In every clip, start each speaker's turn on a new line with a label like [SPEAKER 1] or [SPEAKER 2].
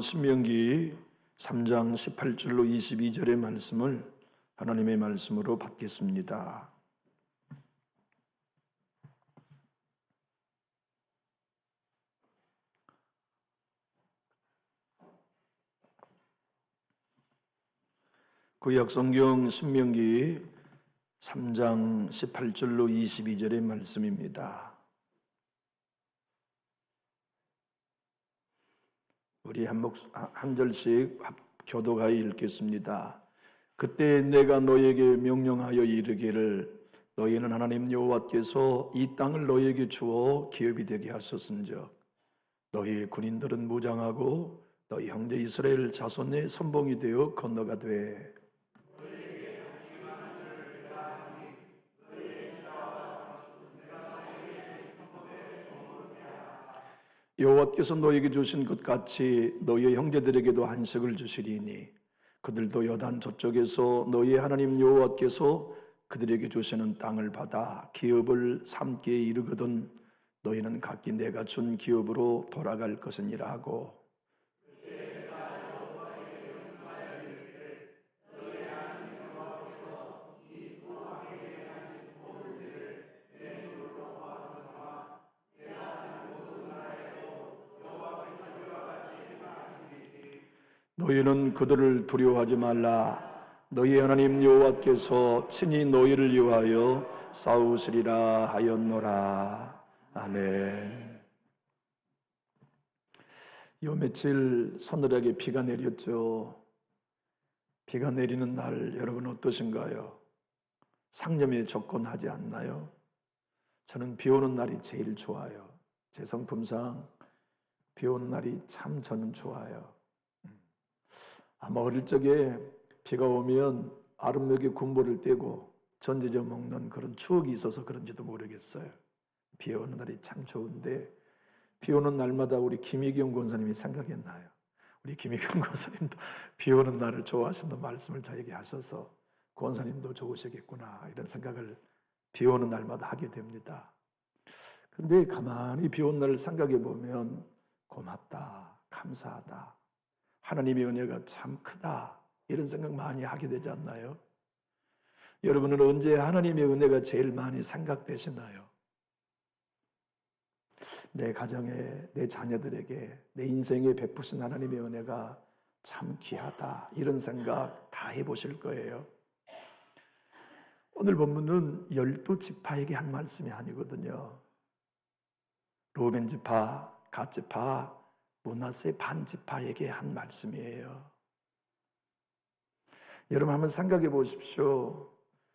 [SPEAKER 1] 신명기 3장 18절로 22절의 말씀을 하나님의 말씀으로 받겠습니다. 구약성경 신명기 3장 18절로 22절의 말씀입니다. 우리 한 절씩 교독하여 읽겠습니다. 그때 내가 너에게 명령하여 이르기를 너희는 하나님 여호와께서 이 땅을 너희에게 주어 기업이 되게 하셨은즉 너희 군인들은 무장하고 너희 형제 이스라엘 자손의 선봉이 되어 건너가되 여호와께서 너희에게 주신 것 같이 너희의 형제들에게도 안식을 주시리니 그들도 요단 저쪽에서 너희의 하나님 여호와께서 그들에게 주시는 땅을 받아 기업을 삼기에 이르거든 너희는 각기 내가 준 기업으로 돌아갈 것이니라 하고 너희는 그들을 두려워하지 말라. 너희 하나님 여호와께서 친히 너희를 위하여 싸우시리라 하였노라. 아멘. 요 며칠 서늘하게 비가 내렸죠. 비가 내리는 날 여러분 어떠신가요? 상념에 접근하지 않나요? 저는 비 오는 날이 제일 좋아요. 제 성품상 비 오는 날이 참 저는 좋아요. 아마 어릴 적에 비가 오면 아름하게 군보를 떼고 전지져 먹는 그런 추억이 있어서 그런지도 모르겠어요. 비 오는 날이 참 좋은데 비 오는 날마다 우리 김희경 권사님이 생각이 나요. 우리 김희경 권사님도 비 오는 날을 좋아하신다는 말씀을 저에게 하셔서 권사님도 좋으시겠구나 이런 생각을 비 오는 날마다 하게 됩니다. 근데 가만히 비 오는 날을 생각해 보면 고맙다, 감사하다. 하나님의 은혜가 참 크다 이런 생각 많이 하게 되지 않나요? 여러분은 언제 하나님의 은혜가 제일 많이 생각되시나요? 내 가정에, 내 자녀들에게, 내 인생에 베푸신 하나님의 은혜가 참 귀하다 이런 생각 다 해보실 거예요. 오늘 본문은 12지파에게 한 말씀이 아니거든요. 루벤 지파, 갓 지파, 므낫세 반지파에게 한 말씀이에요. 여러분 한번 생각해 보십시오.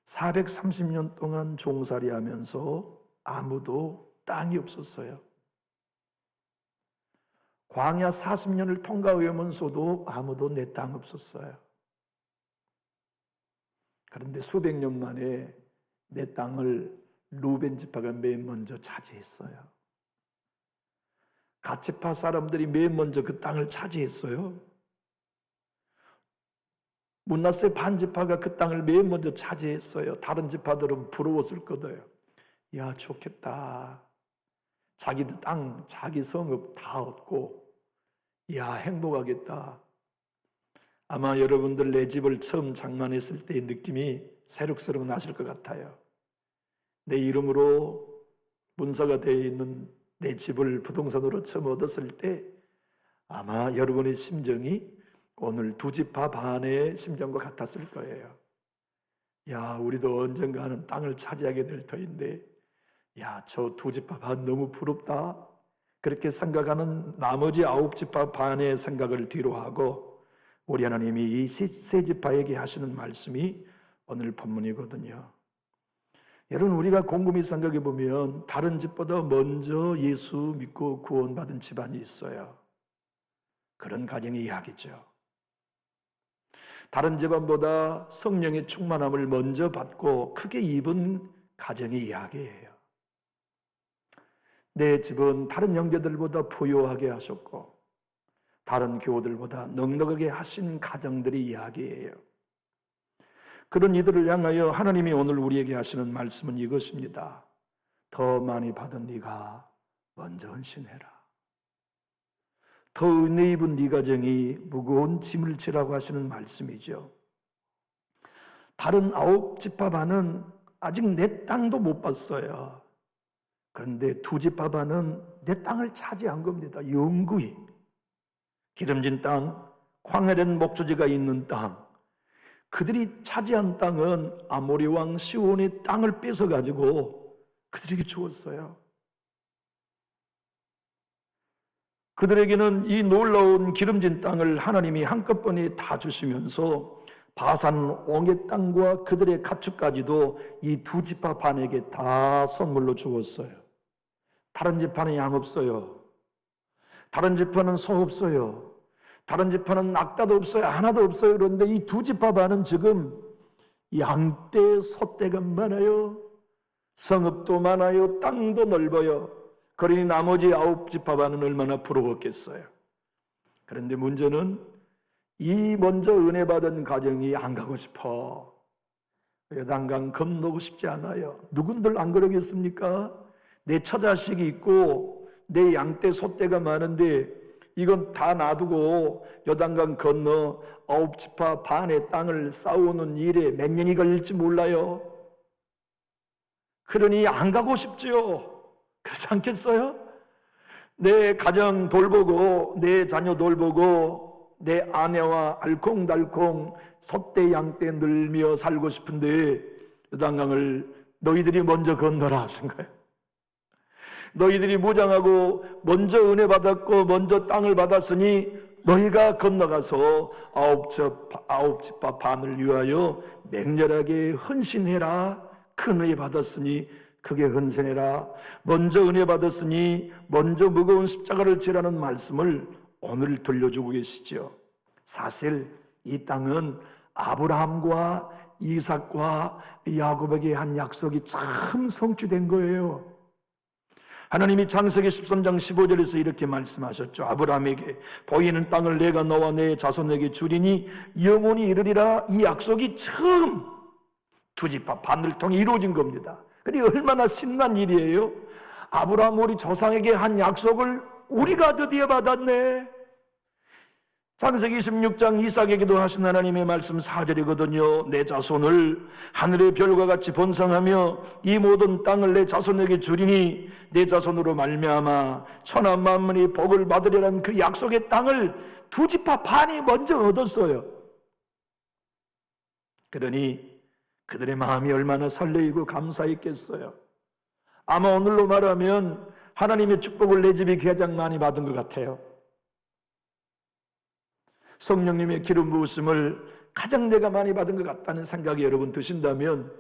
[SPEAKER 1] 430년 동안 종살이 하면서 아무도 땅이 없었어요. 광야 40년을 통과하면서도 아무도 내 땅 없었어요. 그런데 수백 년 만에 내 땅을 루벤 지파가 맨 먼저 차지했어요. 갓지파 사람들이 맨 먼저 그 땅을 차지했어요. 므낫세 반지파가 그 땅을 맨 먼저 차지했어요. 다른 지파들은 부러웠을 거예요. 야, 좋겠다. 자기 땅, 자기 성읍 다 얻고 야, 행복하겠다. 아마 여러분들 내 집을 처음 장만했을 때의 느낌이 새록새록 나실 것 같아요. 내 이름으로 문서가 되어 있는 내 집을 부동산으로 처음 얻었을 때 아마 여러분의 심정이 오늘 두 지파 반의 심정과 같았을 거예요. 야, 우리도 언젠가는 땅을 차지하게 될 터인데 야, 저 두 지파 반 너무 부럽다. 그렇게 생각하는 나머지 9지파 반의 생각을 뒤로 하고 우리 하나님이 이 세 지파에게 하시는 말씀이 오늘 본문이거든요. 여러분 우리가 곰곰이 생각해 보면 다른 집보다 먼저 예수 믿고 구원받은 집안이 있어요. 그런 가정의 이야기죠. 다른 집안보다 성령의 충만함을 먼저 받고 크게 입은 가정의 이야기예요. 내 집은 다른 형제들보다 부유하게 하셨고 다른 교우들보다 넉넉하게 하신 가정들의 이야기예요. 그런 이들을 향하여 하나님이 오늘 우리에게 하시는 말씀은 이것입니다. 더 많이 받은 네가 먼저 헌신해라. 더 은혜 입은 네 가정이 무거운 짐을 지라고 하시는 말씀이죠. 다른 9지파 반은 아직 내 땅도 못 봤어요. 그런데 2지파 반은 내 땅을 차지한 겁니다. 영구히. 기름진 땅, 광야된 목초지가 있는 땅, 그들이 차지한 땅은 아모리 왕 시온의 땅을 뺏어가지고 그들에게 주었어요. 그들에게는 이 놀라운 기름진 땅을 하나님이 한꺼번에 다 주시면서 바산 옹의 땅과 그들의 가축까지도 이 2지파 반에게 다 선물로 주었어요. 다른 지파는 양 없어요. 다른 지파는 소 없어요. 다른 지파는 낙타도 없어요. 하나도 없어요. 그런데 이 2지파 반은 지금 양떼, 소떼가 많아요. 성읍도 많아요. 땅도 넓어요. 그러니 나머지 9지파 반은 얼마나 부러웠겠어요. 그런데 문제는 이 먼저 은혜 받은 가정이 안 가고 싶어. 요단강 건너고 싶지 않아요. 누군들 안 그러겠습니까? 내 처자식이 있고 내 양떼, 소떼가 많은데 이건 다 놔두고 요단강 건너 9지파 반의 땅을 싸우는 일에 몇 년이 걸릴지 몰라요. 그러니 안 가고 싶지요. 그렇지 않겠어요? 내 가정 돌보고 내 자녀 돌보고 내 아내와 알콩달콩 소떼 양떼 늘며 살고 싶은데 요단강을 너희들이 먼저 건너라 하신 거예요. 너희들이 무장하고 먼저 은혜 받았고 먼저 땅을 받았으니 너희가 건너가서 9지파 반을 위하여 맹렬하게 헌신해라. 큰 은혜 받았으니 크게 헌신해라. 먼저 은혜 받았으니 먼저 무거운 십자가를 지라는 말씀을 오늘 들려주고 계시죠. 사실 이 땅은 아브라함과 이삭과 야곱에게 한 약속이 참 성취된 거예요. 하나님이 창세기 13장 15절에서 이렇게 말씀하셨죠. 아브라함에게 보이는 땅을 내가 너와 내 자손에게 주리니 영원히 이르리라. 이 약속이 처음 2지파 반을 통해 이루어진 겁니다. 그러니 얼마나 신난 일이에요. 아브라함 우리 조상에게 한 약속을 우리가 드디어 받았네. 창세기 26장 이삭에게도 하신 하나님의 말씀 4절이거든요. 내 자손을 하늘의 별과 같이 번성하며 이 모든 땅을 내 자손에게 주리니 내 자손으로 말미암아 천하 만민이 복을 받으리라는 그 약속의 땅을 2지파 반이 먼저 얻었어요. 그러니 그들의 마음이 얼마나 설레이고 감사했겠어요. 아마 오늘로 말하면 하나님의 축복을 내 집이 가장 많이 받은 것 같아요. 성령님의 기름 부으심을 가장 내가 많이 받은 것 같다는 생각이 여러분 드신다면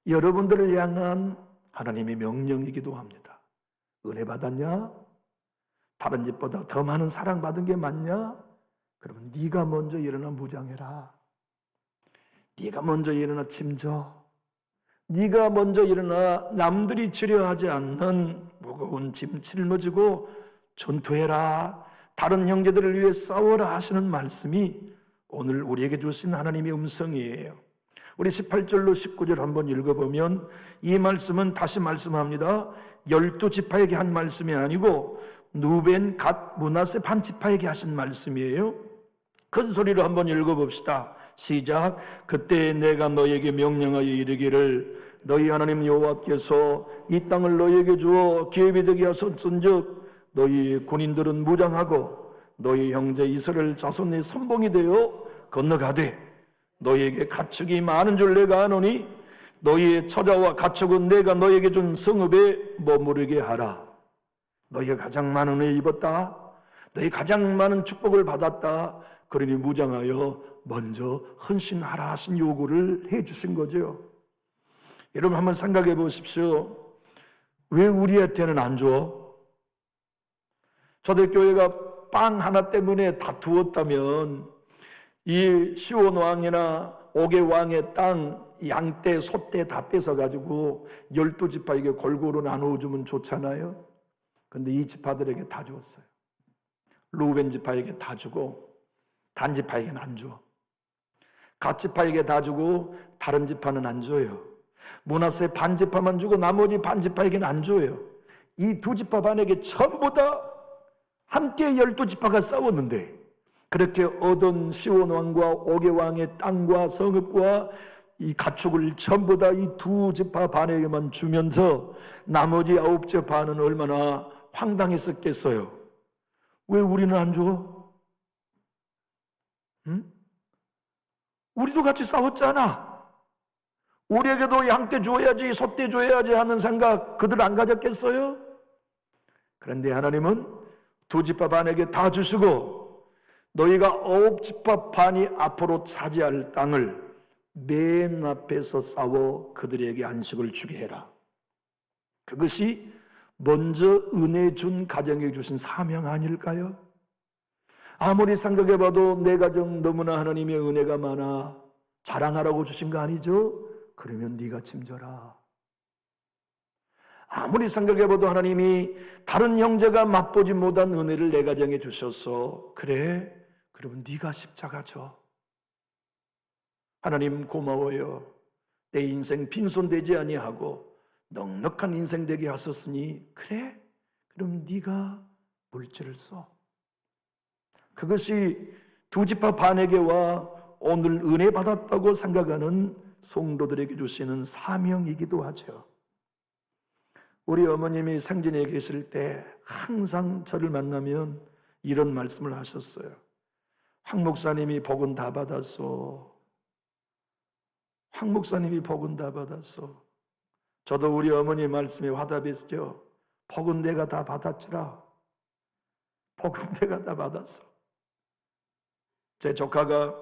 [SPEAKER 1] 여러분들을 향한 하나님의 명령이기도 합니다. 은혜 받았냐? 다른 집보다 더 많은 사랑받은 게 맞냐? 그러면 네가 먼저 일어나 무장해라. 네가 먼저 일어나 짐져. 네가 먼저 일어나 남들이 지려하지 않는 무거운 짐 짊어지고 전투해라. 다른 형제들을 위해 싸워라 하시는 말씀이 오늘 우리에게 주신 하나님의 음성이에요. 우리 18절로 19절 한번 읽어보면 이 말씀은 다시 말씀합니다. 12지파에게 한 말씀이 아니고 누벤, 갓, 므낫세 반지파에게 하신 말씀이에요. 큰 소리로 한번 읽어봅시다. 시작. 그때 내가 너에게 명령하여 이르기를 너희 하나님 여호와께서 이 땅을 너희에게 주어 기업이 되게 하셨은즉 너희 군인들은 무장하고 너희 형제 이스라엘 자손의 선봉이 되어 건너가되 너희에게 가축이 많은 줄 내가 아노니 너희의 처자와 가축은 내가 너희에게 준 성읍에 머무르게 하라. 너희가 가장 많은 은혜 입었다. 너희 가장 많은 축복을 받았다. 그러니 무장하여 먼저 헌신하라 하신 요구를 해 주신 거죠. 여러분 한번 생각해 보십시오. 왜 우리한테는 안 줘? 초대교회가 빵 하나 때문에 다투었다면 이 시온 왕이나 옥의 왕의 땅, 양떼, 소떼 다 뺏어가지고 12지파에게 골고루 나누어주면 좋잖아요. 근데 이 지파들에게 다 주었어요. 루벤 지파에게 다 주고 단 지파에게는 안 줘. 갓 지파에게 다 주고 다른 지파는 안 줘요. 므낫세 반 지파만 주고 나머지 반 지파에게는 안 줘요. 이 2지파 반에게 전부 다 함께 12지파가 싸웠는데 그렇게 얻은 시온 왕과 오게 왕의 땅과 성읍과 이 가축을 전부 다 이 2지파 반에게만 주면서 나머지 9지파는 얼마나 황당했었겠어요. 왜 우리는 안 줘? 응? 우리도 같이 싸웠잖아. 우리에게도 양떼 줘야지, 소떼 줘야지 하는 생각 그들 안 가졌겠어요? 그런데 하나님은 2지파 반에게 다 주시고 너희가 9지파 반이 앞으로 차지할 땅을 맨 앞에서 싸워 그들에게 안식을 주게 해라. 그것이 먼저 은혜 준 가정에 주신 사명 아닐까요? 아무리 생각해봐도 내 가정 너무나 하나님의 은혜가 많아 자랑하라고 주신 거 아니죠? 그러면 네가 짐져라. 아무리 생각해봐도 하나님이 다른 형제가 맛보지 못한 은혜를 내 가정에 주셔서 그래? 그러면 네가 십자가 져. 하나님 고마워요. 내 인생 빈손되지 아니하고 넉넉한 인생 되게 하셨으니 그래? 그럼 네가 물질을 써. 그것이 2지파 반에게와 오늘 은혜 받았다고 생각하는 성도들에게 주시는 사명이기도 하죠. 우리 어머님이 생전에 계실 때 항상 저를 만나면 이런 말씀을 하셨어요. 황 목사님이 복은 다 받았어. 황 목사님이 복은 다 받았어. 저도 우리 어머니 말씀에 화답했죠. 복은 내가 다 받았지라. 복은 내가 다 받았어. 제 조카가,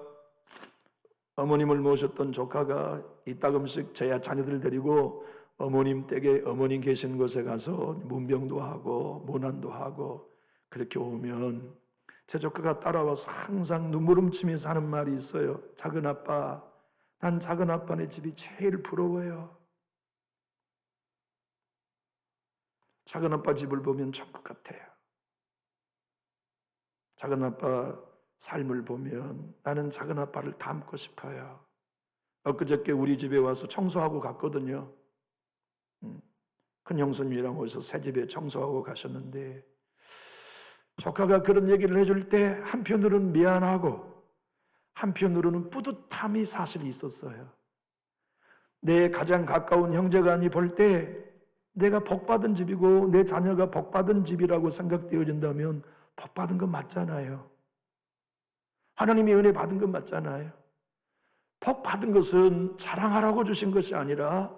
[SPEAKER 1] 어머님을 모셨던 조카가 이따금씩 저야 자녀들 데리고 어머님 댁에 어머님 계신 곳에 가서 문병도 하고 문안도 하고 그렇게 오면 제 조카가 따라와서 항상 눈물 훔치면서 하는 말이 있어요. 작은 아빠, 난 작은 아빠네 집이 제일 부러워요. 작은 아빠 집을 보면 천국 같아요. 작은 아빠 삶을 보면 나는 작은 아빠를 닮고 싶어요. 엊그저께 우리 집에 와서 청소하고 갔거든요. 큰 형수님이랑 오셔서 새 집에 청소하고 가셨는데 조카가 그런 얘기를 해줄 때 한편으로는 미안하고 한편으로는 뿌듯함이 사실 있었어요. 내 가장 가까운 형제간이 볼 때 내가 복받은 집이고 내 자녀가 복받은 집이라고 생각되어진다면 복받은 건 맞잖아요. 하나님의 은혜 받은 건 맞잖아요. 복받은 것은 자랑하라고 주신 것이 아니라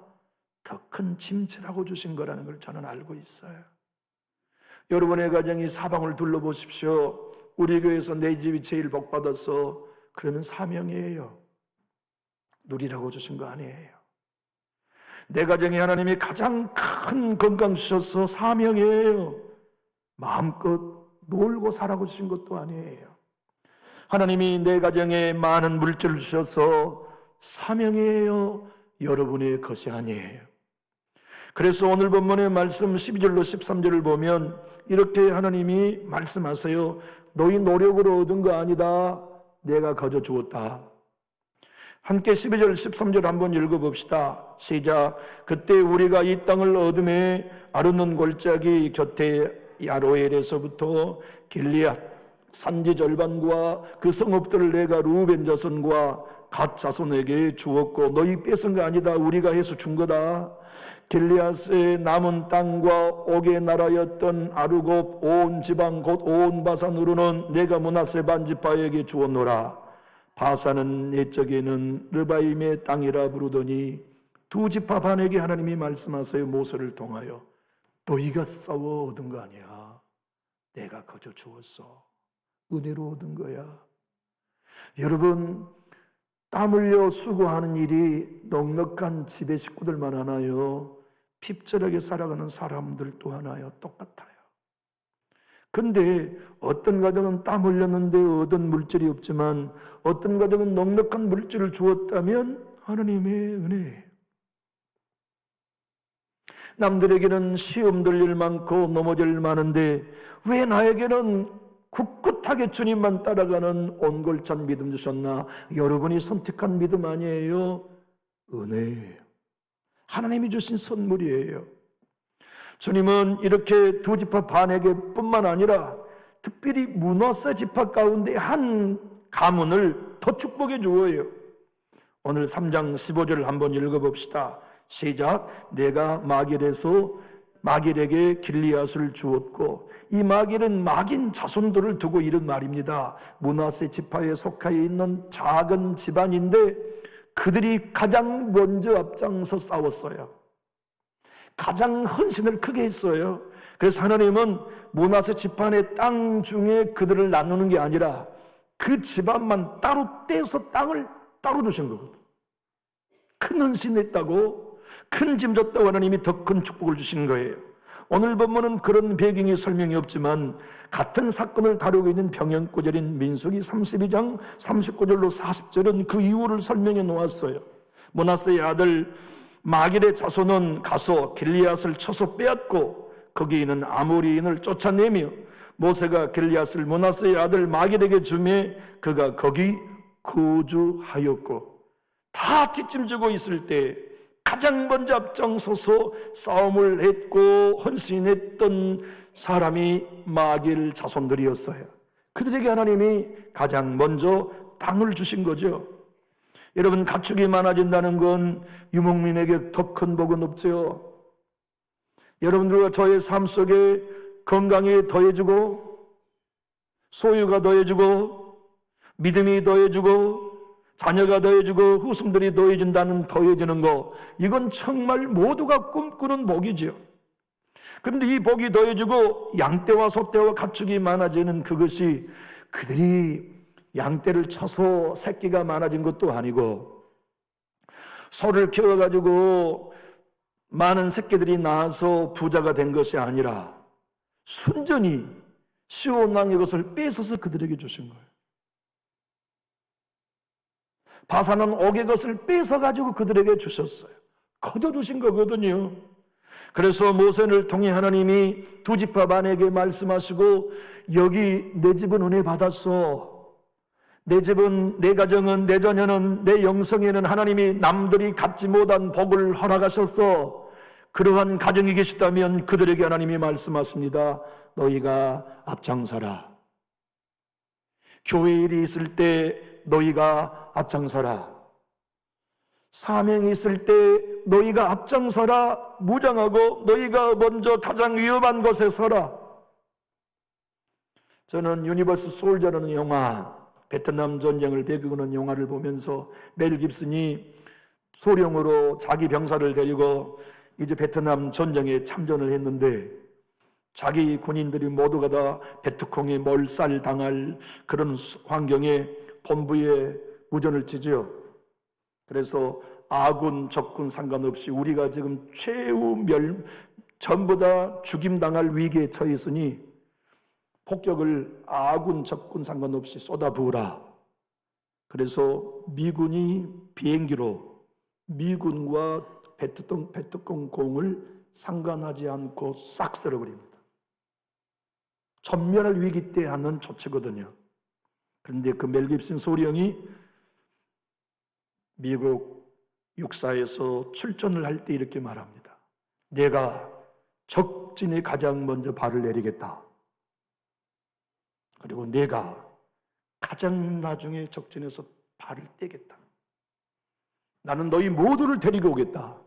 [SPEAKER 1] 더 큰 짐치라고 주신 거라는 걸 저는 알고 있어요. 여러분의 가정이 사방을 둘러보십시오. 우리 교회에서 내 집이 제일 복받았어. 그러면 사명이에요. 누리라고 주신 거 아니에요. 내 가정에 하나님이 가장 큰 건강 주셔서 사명이에요. 마음껏 놀고 살라고 주신 것도 아니에요. 하나님이 내 가정에 많은 물질을 주셔서 사명이에요. 여러분의 것이 아니에요. 그래서 오늘 본문의 말씀 12절로 13절을 보면 이렇게 하나님이 말씀하세요. 너희 노력으로 얻은 거 아니다. 내가 거저 주었다. 함께 12절 13절 한번 읽어봅시다. 시작. 그때 우리가 이 땅을 얻음에 아르논 골짜기 곁에 야로엘에서부터 길리앗 산지 절반과 그 성읍들을 내가 루벤 자손과 갓 자손에게 주었고 너희 뺏은 거 아니다. 우리가 해서 준 거다. 길리앗의 남은 땅과 옥의 나라였던 아르곱 온 지방 곧 온 바산으로는 내가 므낫세 반지파에게 주었노라. 바산은 옛적에는 르바임의 땅이라 부르더니 2지파 반에게 하나님이 말씀하세요. 모세를 통하여 너희가 싸워 얻은 거 아니야. 내가 거저 주었어. 은혜로 얻은 거야. 여러분, 땀 흘려 수고하는 일이 넉넉한 집의 식구들만 하나요? 핍절하게 살아가는 사람들도 하나요? 똑같아요. 근데 어떤 가정은 땀 흘렸는데 얻은 물질이 없지만 어떤 가정은 넉넉한 물질을 주었다면 하나님의 은혜예요. 남들에게는 시험 들 일 많고 넘어질 일 많은데 왜 나에게는 굳굳하게 주님만 따라가는 온골찬 믿음 주셨나? 여러분이 선택한 믿음 아니에요. 은혜예요. 하나님이 주신 선물이에요. 주님은 이렇게 2지파 반에게 뿐만 아니라 특별히 므낫세 지파 가운데 한 가문을 더 축복해 주어요. 오늘 3장 15절을 한번 읽어봅시다. 시작. 내가 마길에게 길리앗을 주었고, 이 마길은 마긴 자손들을 두고 이른 말입니다. 므낫세 지파에 속하여 있는 작은 집안인데 그들이 가장 먼저 앞장서 싸웠어요. 가장 헌신을 크게 했어요. 그래서 하나님은 므낫세 집안의 땅 중에 그들을 나누는 게 아니라 그 집안만 따로 떼서 땅을 따로 주신 거거든. 큰 헌신했다고, 큰 짐 졌다고 하나님이 더 큰 축복을 주시는 거예요. 오늘 본문은 그런 배경이 설명이 없지만 같은 사건을 다루고 있는 병행구절인 민수기 32장 39절로 40절은 그 이유를 설명해 놓았어요. 므낫세의 아들 마길의 자손은 가서 길리앗을 쳐서 빼앗고 거기 있는 아모리인을 쫓아내며 모세가 길리앗을 므낫세의 아들 마길에게 주매 그가 거기 거주하였고, 다 뒷짐지고 있을 때 가장 먼저 앞장서서 싸움을 했고 헌신했던 사람이 마길 자손들이었어요. 그들에게 하나님이 가장 먼저 땅을 주신 거죠. 여러분, 가축이 많아진다는 건 유목민에게 더 큰 복은 없죠. 여러분들과 저의 삶 속에 건강이 더해지고 소유가 더해지고 믿음이 더해지고 자녀가 더해지고 후손들이 더해지는 거, 이건 정말 모두가 꿈꾸는 복이죠. 그런데 이 복이 더해지고 양떼와 소떼와 가축이 많아지는 그것이 그들이 양떼를 쳐서 새끼가 많아진 것도 아니고 소를 키워가지고 많은 새끼들이 낳아서 부자가 된 것이 아니라 순전히 시온왕의 것을 뺏어서 그들에게 주신 거예요. 바사는 옥의 것을 뺏어가지고 그들에게 주셨어요. 거저 주신 거거든요. 그래서 모세를 통해 하나님이 두 지파 반에게 말씀하시고, 여기 내 집은 은혜 받았어. 내 집은, 내 가정은, 내 자녀는, 내 영성에는 하나님이 남들이 갖지 못한 복을 허락하셨어. 그러한 가정이 계시다면 그들에게 하나님이 말씀하십니다. 너희가 앞장서라. 교회 일이 있을 때 너희가 앞장서라. 사명이 있을 때 너희가 앞장서라. 무장하고 너희가 먼저 가장 위험한 곳에 서라. 저는 유니버스 솔저라는 영화, 베트남 전쟁을 배경으로 한 영화를 보면서 멜 깁슨이 소령으로 자기 병사를 데리고 이제 베트남 전쟁에 참전을 했는데 자기 군인들이 모두가 다 베트콩에 몰살당할 그런 환경에 본부에 무전을 치죠. 그래서 아군, 적군 상관없이 우리가 지금 전부 다 죽임당할 위기에 처해 있으니 폭격을 아군, 적군 상관없이 쏟아부으라. 그래서 미군이 비행기로 미군과 베트콩 공을 상관하지 않고 싹 쓸어버립니다. 전멸할 위기 때 하는 조치거든요. 그런데 그 멜 깁슨 소령이 미국 육사에서 출전을 할 때 이렇게 말합니다. 내가 적진에 가장 먼저 발을 내리겠다. 그리고 내가 가장 나중에 적진에서 발을 떼겠다. 나는 너희 모두를 데리고 오겠다.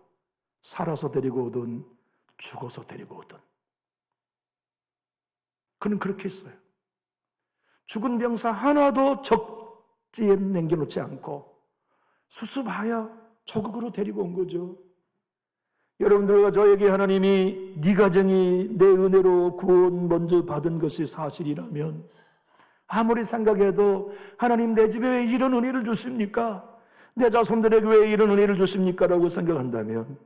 [SPEAKER 1] 살아서 데리고 오든 죽어서 데리고 오든. 그는 그렇게 했어요. 죽은 병사 하나도 적지에 남겨놓지 않고 수습하여 조국으로 데리고 온 거죠. 여러분들과 저에게 하나님이 네 가정이 내 은혜로 구원 먼저 받은 것이 사실이라면 아무리 생각해도 하나님 내 집에 왜 이런 은혜를 주십니까? 내 자손들에게 왜 이런 은혜를 주십니까? 라고 생각한다면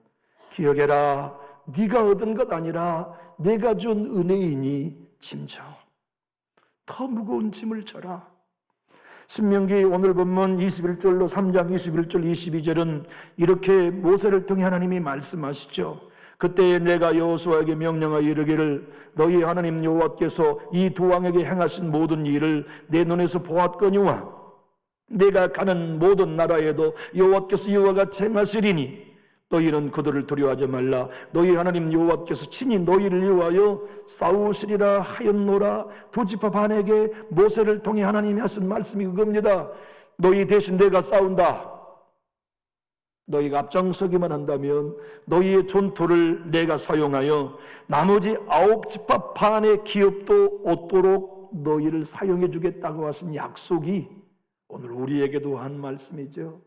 [SPEAKER 1] 기억해라. 네가 얻은 것 아니라 내가 준 은혜이니 짐져. 더 무거운 짐을 져라. 신명기 오늘 본문 21절로 3장 21절 22절은 이렇게 모세를 통해 하나님이 말씀하시죠. 그때 내가 여호수아에게 명령하여 이르기를 너희 하나님 여호와께서 이 두 왕에게 행하신 모든 일을 내 눈에서 보았거니와 내가 가는 모든 나라에도 여호와께서 이와 같이 행하시리니 너희는 그들을 두려워하지 말라. 너희 하나님 여호와께서 친히 너희를 위하여 싸우시리라 하였노라. 두 지파 반에게 모세를 통해 하나님이 하신 말씀이 그겁니다. 너희 대신 내가 싸운다. 너희가 앞장서기만 한다면 너희의 존토를 내가 사용하여 나머지 9지파 반의 기업도 얻도록 너희를 사용해 주겠다고 하신 약속이 오늘 우리에게도 한 말씀이죠.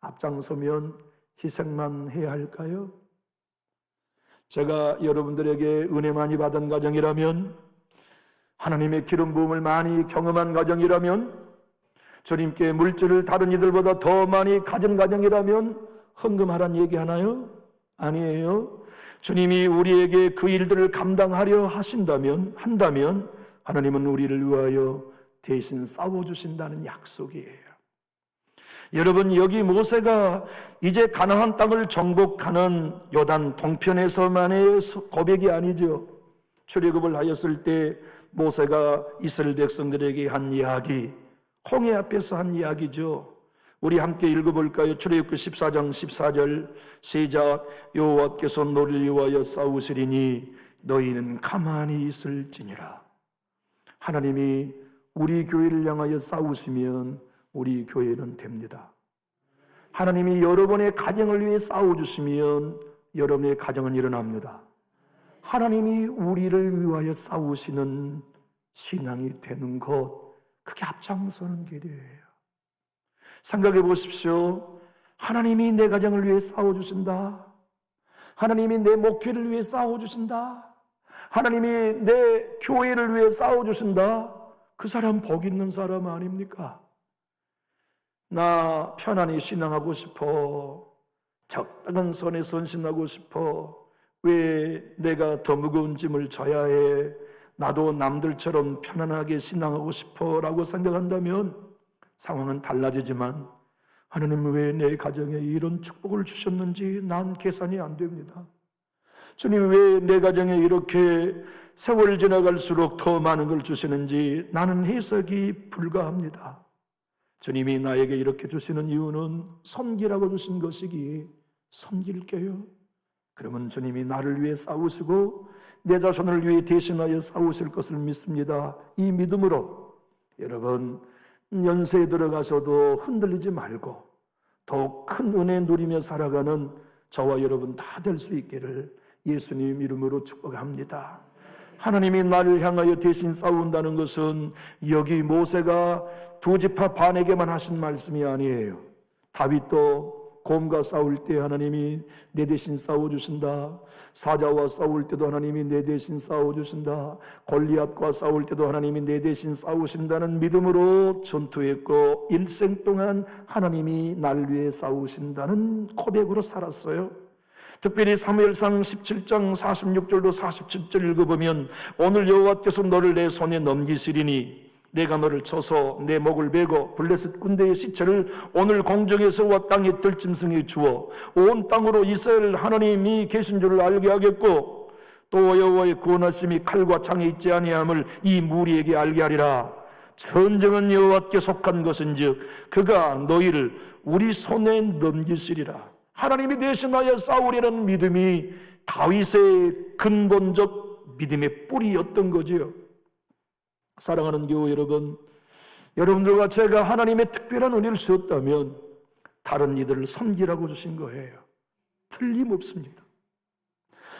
[SPEAKER 1] 앞장서면 희생만 해야 할까요? 제가 여러분들에게 은혜 많이 받은 가정이라면, 하나님의 기름 부음을 많이 경험한 가정이라면, 주님께 물질을 다른 이들보다 더 많이 가진 가정이라면 헌금하란 얘기 하나요? 아니에요. 주님이 우리에게 그 일들을 감당하려 한다면 하나님은 우리를 위하여 대신 싸워주신다는 약속이에요. 여러분, 여기 모세가 이제 가나안 땅을 정복하는 요단 동편에서만의 고백이 아니죠. 출애굽을 하였을 때 모세가 이스라엘 백성들에게 한 이야기, 홍해 앞에서 한 이야기죠. 우리 함께 읽어볼까요? 출애굽기 14장 14절 시작. 여호와께서 너를 위하여 싸우시리니 너희는 가만히 있을지니라. 하나님이 우리 교회를 향하여 싸우시면 우리 교회는 됩니다. 하나님이 여러분의 가정을 위해 싸워주시면 여러분의 가정은 일어납니다. 하나님이 우리를 위하여 싸우시는 신앙이 되는 것, 그게 앞장서는 길이에요. 생각해 보십시오. 하나님이 내 가정을 위해 싸워주신다. 하나님이 내 목회를 위해 싸워주신다. 하나님이 내 교회를 위해 싸워주신다. 그 사람 복 있는 사람 아닙니까? 나 편안히 신앙하고 싶어. 적당한 선에 선신하고 싶어. 왜 내가 더 무거운 짐을 져야 해? 나도 남들처럼 편안하게 신앙하고 싶어 라고 생각한다면 상황은 달라지지만, 하나님은 왜 내 가정에 이런 축복을 주셨는지 난 계산이 안 됩니다. 주님 왜 내 가정에 이렇게 세월 지나갈수록 더 많은 걸 주시는지 나는 해석이 불가합니다. 주님이 나에게 이렇게 주시는 이유는 섬기라고 주신 것이기에 섬길게요. 그러면 주님이 나를 위해 싸우시고 내 자손을 위해 대신하여 싸우실 것을 믿습니다. 이 믿음으로 여러분, 연세에 들어가서도 흔들리지 말고 더욱 큰 은혜 누리며 살아가는 저와 여러분 다 될 수 있기를 예수님 이름으로 축복합니다. 하나님이 나를 향하여 대신 싸운다는 것은 여기 모세가 두 지파 반에게만 하신 말씀이 아니에요. 다윗도 곰과 싸울 때 하나님이 내 대신 싸워주신다. 사자와 싸울 때도 하나님이 내 대신 싸워주신다. 골리앗과 싸울 때도 하나님이 내 대신 싸우신다는 믿음으로 전투했고 일생 동안 하나님이 날 위해 싸우신다는 고백으로 살았어요. 특별히 사무엘상 17장 46절로 47절 읽어보면 오늘 여호와께서 너를 내 손에 넘기시리니 내가 너를 쳐서 내 목을 베고 블레셋 군대의 시체를 오늘 공중에서와 땅에 들짐승에 주어 온 땅으로 이스라엘 하나님이 계신 줄을 알게 하겠고 또 여호와의 구원하심이 칼과 창에 있지 아니함을 이 무리에게 알게 하리라. 전쟁은 여호와께 속한 것인즉 그가 너희를 우리 손에 넘기시리라. 하나님이 대신하여 싸우리라는 믿음이 다윗의 근본적 믿음의 뿌리였던 거지요. 사랑하는 교회 여러분, 여러분들과 제가 하나님의 특별한 은혜를 주었다면 다른 이들을 섬기라고 주신 거예요. 틀림없습니다.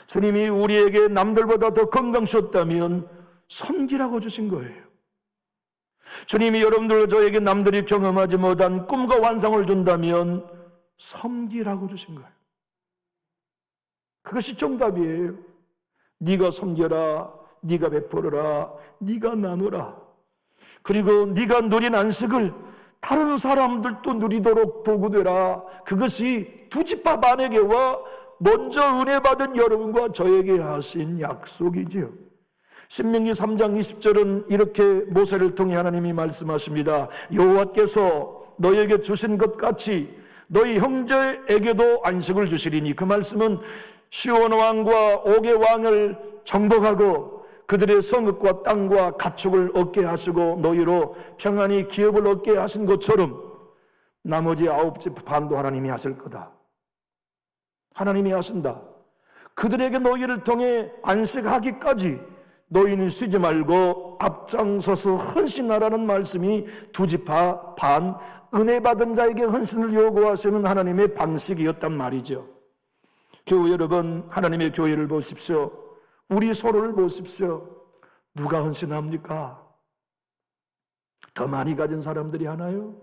[SPEAKER 1] 주님이 우리에게 남들보다 더 건강 주셨다면 섬기라고 주신 거예요. 주님이 여러분들과 저에게 남들이 경험하지 못한 꿈과 환상을 준다면 섬기라고 주신 거예요. 그것이 정답이에요. 네가 섬겨라, 네가 베풀어라, 네가 나누라. 그리고 네가 누린 안식을 다른 사람들도 누리도록 도구되라. 그것이 두 지파 반에게와 먼저 은혜 받은 여러분과 저에게 하신 약속이지요. 신명기 3장 20절은 이렇게 모세를 통해 하나님이 말씀하십니다. 여호와께서 너에게 주신 것 같이 너희 형제에게도 안식을 주시리니, 그 말씀은 시온 왕과 옥의 왕을 정복하고 그들의 성읍과 땅과 가축을 얻게 하시고 너희로 평안히 기업을 얻게 하신 것처럼 나머지 9집 반도 하나님이 하실 거다. 하나님이 하신다. 그들에게 너희를 통해 안식하기까지 너희는 쉬지 말고 앞장서서 헌신하라는 말씀이 두 지파 반 은혜 받은 자에게 헌신을 요구하시는 하나님의 방식이었단 말이죠. 교우 여러분, 하나님의 교회를 보십시오. 우리 서로를 보십시오. 누가 헌신합니까? 더 많이 가진 사람들이 하나요?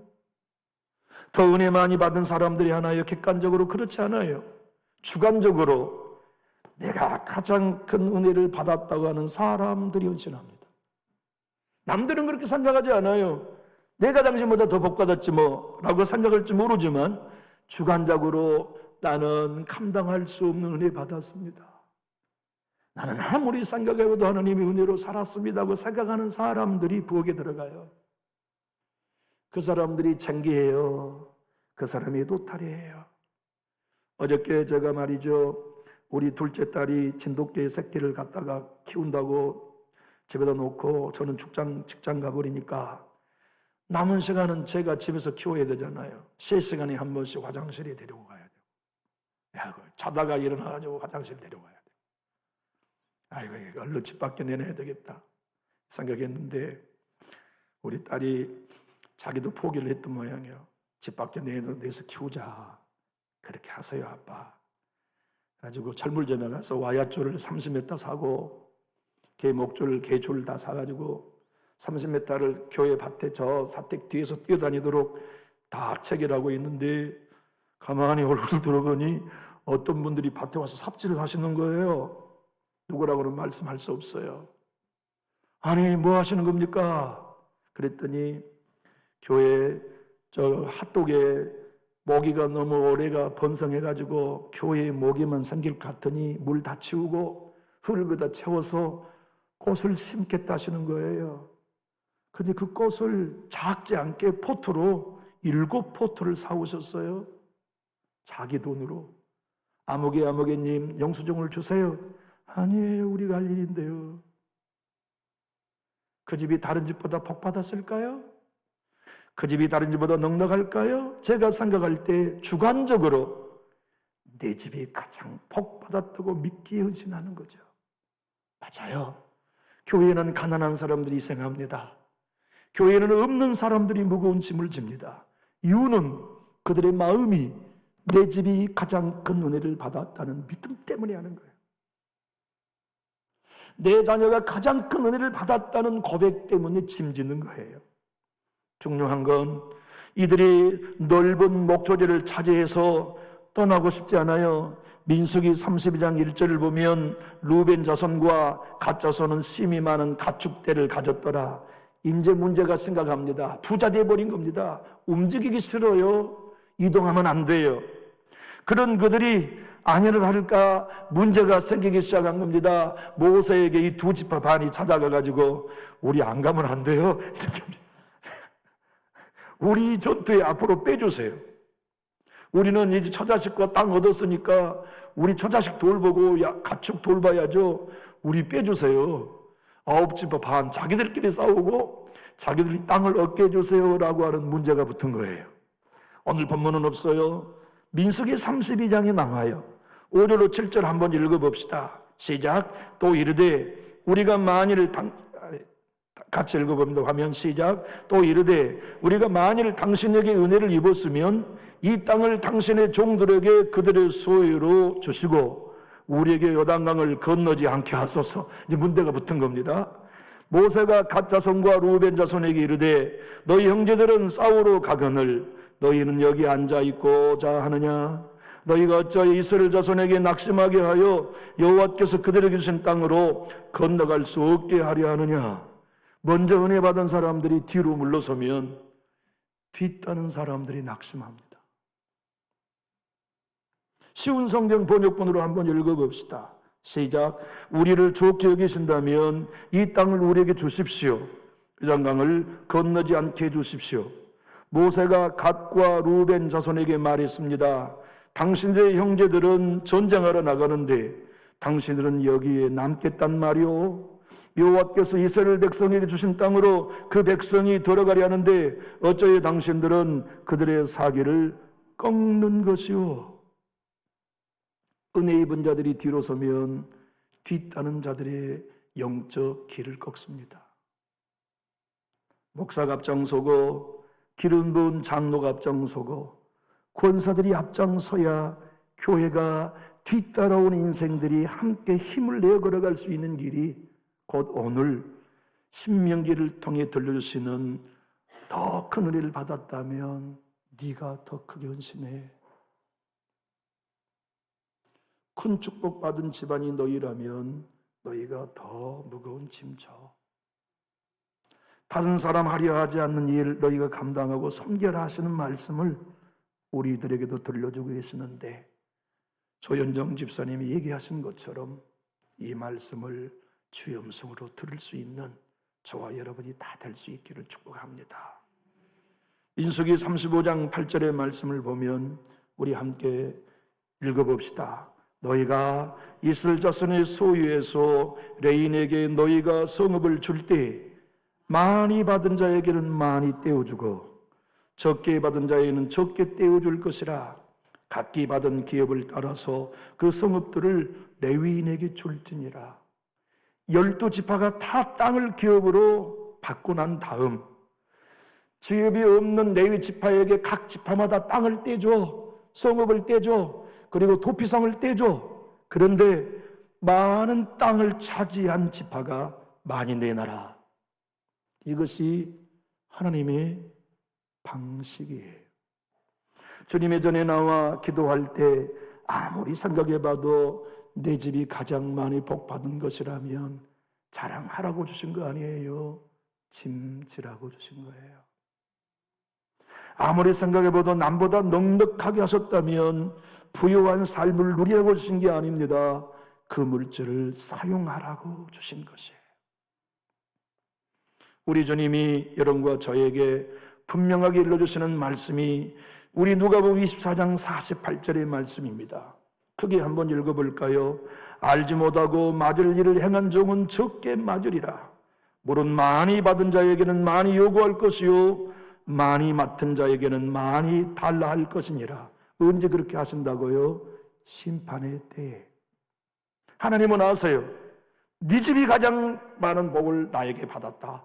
[SPEAKER 1] 더 은혜 많이 받은 사람들이 하나요? 객관적으로 그렇지 않아요. 주관적으로 내가 가장 큰 은혜를 받았다고 하는 사람들이 헌신합니다. 남들은 그렇게 생각하지 않아요. 내가 당신보다 더 복 받았지 뭐 라고 생각할지 모르지만 주관적으로 나는 감당할 수 없는 은혜 받았습니다. 나는 아무리 생각해도 하나님의 은혜로 살았습니다 하고 생각하는 사람들이 부엌에 들어가요. 그 사람들이 창기해요. 그 사람이 도탈이에요. 어저께 제가 말이죠, 우리 둘째 딸이 진돗개 새끼를 갖다가 키운다고 집에다 놓고 저는 직장 가버리니까 남은 시간은 제가 집에서 키워야 되잖아요. 3시간에 한 번씩 화장실에 데리고 가야 돼요. 야, 자다가 일어나가지고 화장실 데려가야 돼요. 아이고, 이거 얼른 집 밖에 내놔야 되겠다 생각했는데 우리 딸이 자기도 포기를 했던 모양이에요. 집 밖에 내서 키우자. 그렇게 하세요, 아빠. 그래가지고 철물점에 가서 와야줄을 30m 사고 개줄 다 사가지고 30m를 교회 밭에 저 사택 뒤에서 뛰어다니도록 다 체결하고 있는데 가만히 얼굴 들어보니 어떤 분들이 밭에 와서 삽질을 하시는 거예요. 누구라고는 말씀할 수 없어요. 아니, 뭐 하시는 겁니까? 그랬더니 교회 저 핫도그에 모기가 너무 오래가 번성해가지고 교회에 모기만 생길 것 같으니 물 다 치우고 흙을 채워서 꽃을 심겠다 하시는 거예요. 근데 그 꽃을 작지 않게 포트로 7포트를 사오셨어요. 자기 돈으로. 아무개님 영수증을 주세요. 아니에요, 우리가 할 일인데요. 그 집이 다른 집보다 복 받았을까요? 그 집이 다른 집보다 넉넉할까요? 제가 생각할 때 주관적으로 내 집이 가장 복 받았다고 믿기에 헌신하는 거죠. 맞아요. 교회에는 가난한 사람들이 희생합니다. 교회에는 없는 사람들이 무거운 짐을 집니다. 이유는 그들의 마음이 내 집이 가장 큰 은혜를 받았다는 믿음 때문에 하는 거예요. 내 자녀가 가장 큰 은혜를 받았다는 고백 때문에 짐지는 거예요. 중요한 건 이들이 넓은 목조지를 차지해서 떠나고 싶지 않아요. 민수기 32장 1절을 보면 루벤 자손과 갓 자손은 심이 많은 가축대를 가졌더라. 이제 문제가 심각합니다. 부자 돼버린 겁니다. 움직이기 싫어요. 이동하면 안 돼요. 그런 그들이 아니나 다를까 문제가 생기기 시작한 겁니다. 모세에게 이 두 지파 반이 찾아가가지고 우리 안 가면 안 돼요. 우리 전투에 앞으로 빼주세요. 우리는 이제 처자식과 땅 얻었으니까 우리 처자식 돌보고 가축 돌봐야죠. 우리 빼주세요. 9지파 반 자기들끼리 싸우고 자기들이 땅을 얻게 해주세요 라고 하는 문제가 붙은 거예요. 오늘 본문은 없어요. 민수기 32장에 나와요. 5절로 7절 한번 읽어봅시다. 시작. 또 이르되 우리가 만일 같이 읽어봅니다. 화면 시작. 또 이르되 우리가 만일 당신에게 은혜를 입었으면 이 땅을 당신의 종들에게 그들의 소유로 주시고 우리에게 요단강을 건너지 않게 하소서. 이제 문제가 붙은 겁니다. 모세가 갓 자손과 루벤 자손에게 이르되 너희 형제들은 싸우러 가거늘 너희는 여기 앉아 있고자 하느냐? 너희가 어찌하여 이스라엘 자손에게 낙심하게 하여 여호와께서 그들에게 주신 땅으로 건너갈 수 없게 하려 하느냐? 먼저 은혜 받은 사람들이 뒤로 물러서면 뒤따는 사람들이 낙심합니다. 쉬운 성경 번역본으로 한번 읽어봅시다. 시작. 우리를 좋게 여기신다면 이 땅을 우리에게 주십시오. 요단강을 건너지 않게 해주십시오. 모세가 갓과 루벤 자손에게 말했습니다. 당신들의 형제들은 전쟁하러 나가는데 당신들은 여기에 남겠단 말이오. 여호와께서 이스라엘 백성에게 주신 땅으로 그 백성이 들어가려 하는데 어쩌여 당신들은 그들의 사기를 꺾는 것이오. 은혜 입은 자들이 뒤로 서면 뒤따는 자들의 영적 길을 꺾습니다. 목사가 앞장서고 기름 부은 장로가 앞장서고 권사들이 앞장서야 교회가 뒤따라온 인생들이 함께 힘을 내어 걸어갈 수 있는 길이 곧 오늘 신명기를 통해 들려주시는 더 큰 은혜를 받았다면 네가 더 크게 헌신해. 큰 축복받은 집안이 너희라면 너희가 더 무거운 짐 져. 다른 사람 하려 하지 않는 일 너희가 감당하고 섬겨라 하시는 말씀을 우리들에게도 들려주고 계시는데 조현정 집사님이 얘기하신 것처럼 이 말씀을 주의 음성으로 들을 수 있는 저와 여러분이 다 될 수 있기를 축복합니다. 민수기 35장 8절의 말씀을 보면 우리 함께 읽어봅시다. 너희가 이스라엘 자손의 소유에서 레인에게 너희가 성읍을 줄 때 많이 받은 자에게는 많이 떼어주고 적게 받은 자에게는 적게 떼어줄 것이라. 각기 받은 기업을 따라서 그 성읍들을 레위인에게 줄지니라. 12지파가 다 땅을 기업으로 받고 난 다음 지업이 없는 레위 지파에게 각 지파마다 땅을 떼줘, 성읍을 떼줘, 그리고 도피성을 떼줘. 그런데 많은 땅을 차지한 지파가 많이 내놔라. 이것이 하나님의 방식이에요. 주님의 전에 나와 기도할 때 아무리 생각해봐도 내 집이 가장 많이 복받은 것이라면 자랑하라고 주신 거 아니에요. 짐지라고 주신 거예요. 아무리 생각해봐도 남보다 넉넉하게 하셨다면 부유한 삶을 누리라고 주신 게 아닙니다. 그 물질을 사용하라고 주신 것이에요. 우리 주님이 여러분과 저에게 분명하게 일러주시는 말씀이 우리 누가복음 24장 48절의 말씀입니다. 크게 한번 읽어볼까요? 알지 못하고 맞을 일을 행한 종은 적게 맞으리라. 물은 많이 받은 자에게는 많이 요구할 것이요 많이 맡은 자에게는 많이 달라 할 것이니라. 언제 그렇게 하신다고요? 심판의 때에. 하나님은 아세요. 네 집이 가장 많은 복을 나에게 받았다.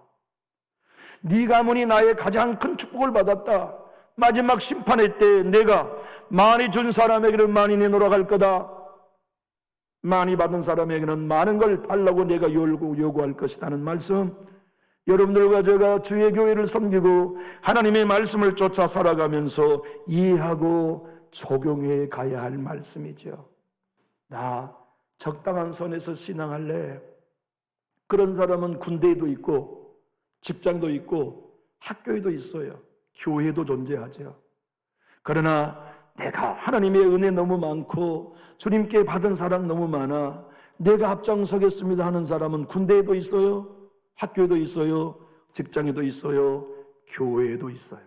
[SPEAKER 1] 네 가문이 나의 가장 큰 축복을 받았다. 마지막 심판의 때 내가 많이 준 사람에게는 많이 내놓으라 할 거다. 많이 받은 사람에게는 많은 걸 달라고 내가 요구할 것이라는 말씀. 여러분들과 제가 주의 교회를 섬기고 하나님의 말씀을 쫓아 살아가면서 이해하고 적용해 가야 할 말씀이죠. 나 적당한 선에서 신앙할래. 그런 사람은 군대에도 있고 직장도 있고 학교에도 있어요. 교회도 존재하죠. 그러나 내가 하나님의 은혜 너무 많고 주님께 받은 사랑 너무 많아 내가 앞장서겠습니다 하는 사람은 군대에도 있어요. 학교에도 있어요. 직장에도 있어요. 교회에도 있어요.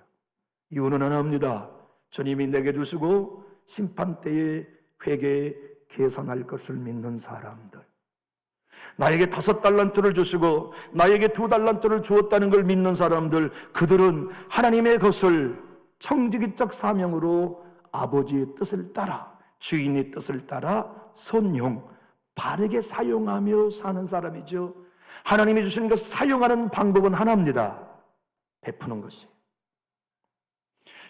[SPEAKER 1] 이유는 하나입니다. 주님이 내게 주시고 심판 때에 회개에 계산할 것을 믿는 사람들. 나에게 5달란트를 주시고 나에게 2달란트를 주었다는 걸 믿는 사람들, 그들은 하나님의 것을 청지기적 사명으로 아버지의 뜻을 따라, 주인의 뜻을 따라 선용, 바르게 사용하며 사는 사람이죠. 하나님이 주신 것을 사용하는 방법은 하나입니다. 베푸는 것이.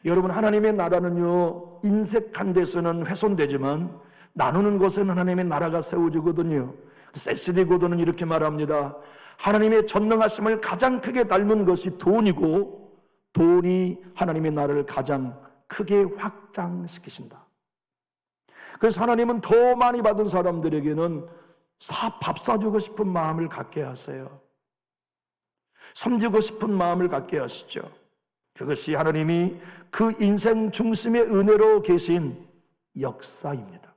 [SPEAKER 1] 여러분, 하나님의 나라는요, 인색한 데서는 훼손되지만 나누는 곳에는 하나님의 나라가 세워지거든요. 세시리 고도는 이렇게 말합니다. 하나님의 전능하심을 가장 크게 닮은 것이 돈이고 돈이 하나님의 나라를 가장 크게 확장시키신다. 그래서 하나님은 더 많이 받은 사람들에게는 밥 사주고 싶은 마음을 갖게 하세요. 섬기고 싶은 마음을 갖게 하시죠. 그것이 하나님이 그 인생 중심의 은혜로 계신 역사입니다.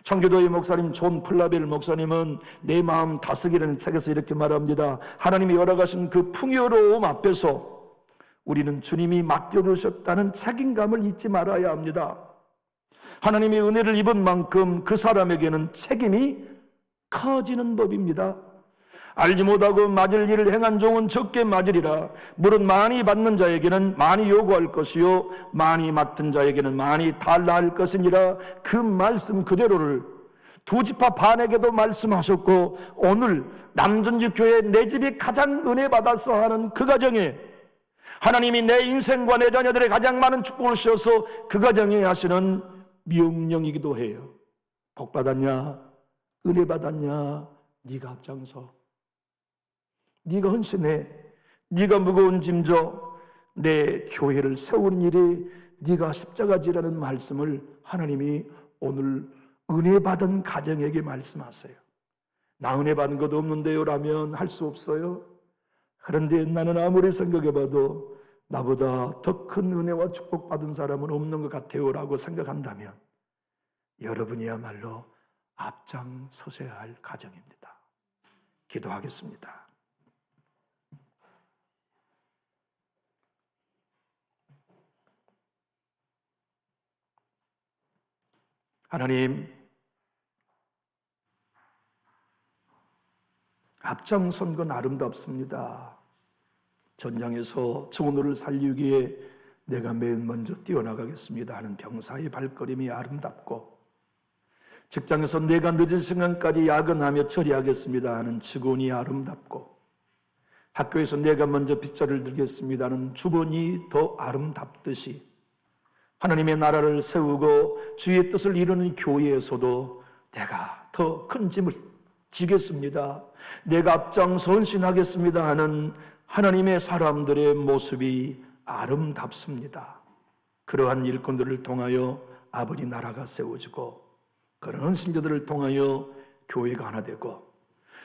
[SPEAKER 1] 청교도의 목사님 존 플라벨 목사님은 내 마음 다스리라는 책에서 이렇게 말합니다. 하나님이 열어가신 그 풍요로움 앞에서 우리는 주님이 맡겨주셨다는 책임감을 잊지 말아야 합니다. 하나님의 은혜를 입은 만큼 그 사람에게는 책임이 커지는 법입니다. 알지 못하고 맞을 일을 행한 종은 적게 맞으리라. 물은 많이 받는 자에게는 많이 요구할 것이요 많이 맡은 자에게는 많이 달라 할 것이니라. 그 말씀 그대로를 두 지파 반에게도 말씀하셨고, 오늘 남전지 교회 내 집이 가장 은혜 받아서 하는 그 가정에 하나님이 내 인생과 내 자녀들의 가장 많은 축복을 씌워서 그 가정에 하시는 명령이기도 해요. 복 받았냐? 은혜 받았냐? 네가 앞장서, 네가 헌신해, 네가 무거운 짐져 내 교회를 세우는 일에 네가 십자가 지라는 말씀을 하나님이 오늘 은혜 받은 가정에게 말씀하세요. 나 은혜 받은 것도 없는데요 라면 할 수 없어요. 그런데 나는 아무리 생각해봐도 나보다 더 큰 은혜와 축복받은 사람은 없는 것 같아요 라고 생각한다면 여러분이야말로 앞장서셔야 할 가정입니다. 기도하겠습니다. 하나님, 앞장선 건 아름답습니다. 전장에서 정오를 살리기 위해 내가 맨 먼저 뛰어나가겠습니다 하는 병사의 발걸음이 아름답고, 직장에서 내가 늦은 시간까지 야근하며 처리하겠습니다 하는 직원이 아름답고, 학교에서 내가 먼저 빗자를 들겠습니다 하는 주번이 더 아름답듯이 하나님의 나라를 세우고 주의 뜻을 이루는 교회에서도 내가 더 큰 짐을 지겠습니다, 내가 앞장서 헌신하겠습니다 하는 하나님의 사람들의 모습이 아름답습니다. 그러한 일꾼들을 통하여 아버지 나라가 세워지고, 그런 헌신자들을 통하여 교회가 하나 되고,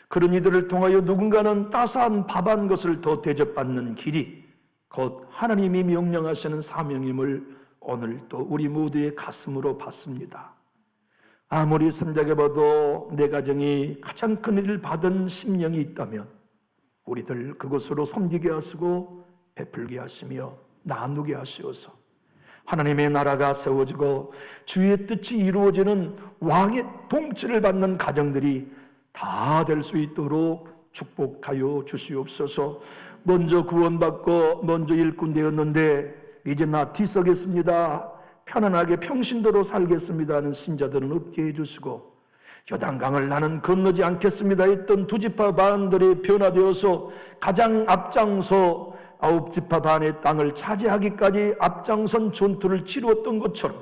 [SPEAKER 1] 그런 이들을 통하여 누군가는 따스한 밥 한 것을 더 대접받는 길이 곧 하나님이 명령하시는 사명임을 오늘 또 우리 모두의 가슴으로 받습니다. 아무리 생각해봐도 내 가정이 가장 큰 일을 받은 심령이 있다면 우리들 그곳으로 섬기게 하시고 베풀게 하시며 나누게 하시어서 하나님의 나라가 세워지고 주의 뜻이 이루어지는 왕의 통치를 받는 가정들이 다 될 수 있도록 축복하여 주시옵소서. 먼저 구원받고 먼저 일꾼 되었는데 이제 나 뒤서겠습니다, 편안하게 평신도로 살겠습니다 하는 신자들은 없게 해주시고, 요단강을 나는 건너지 않겠습니다 했던 두 지파 반들이 변화되어서 가장 앞장서 9지파 반의 땅을 차지하기까지 앞장선 전투를 치루었던 것처럼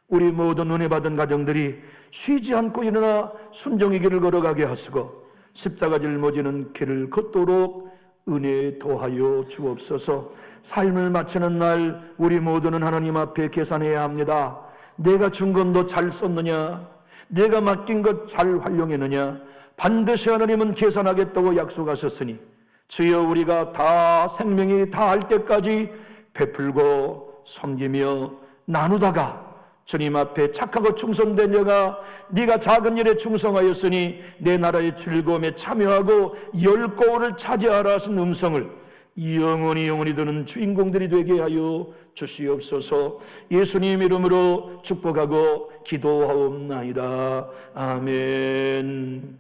[SPEAKER 1] 우리 모든 은혜 받은 가정들이 쉬지 않고 일어나 순종의 길을 걸어가게 하시고 십자가 짊어지는 길을 걷도록 은혜 더하여 주옵소서. 삶을 마치는 날 우리 모두는 하나님 앞에 계산해야 합니다. 내가 준 건 너 잘 썼느냐? 내가 맡긴 것 잘 활용했느냐? 반드시 하나님은 계산하겠다고 약속하셨으니 주여 우리가 다 생명이 다할 때까지 베풀고 섬기며 나누다가 주님 앞에 착하고 충성된 자가 네가 작은 일에 충성하였으니 내 나라의 즐거움에 참여하고 열 고을을 차지하라 하신 음성을 영원히 듣는 주인공들이 되게 하여 주시옵소서. 예수님 이름으로 축복하고 기도하옵나이다. 아멘.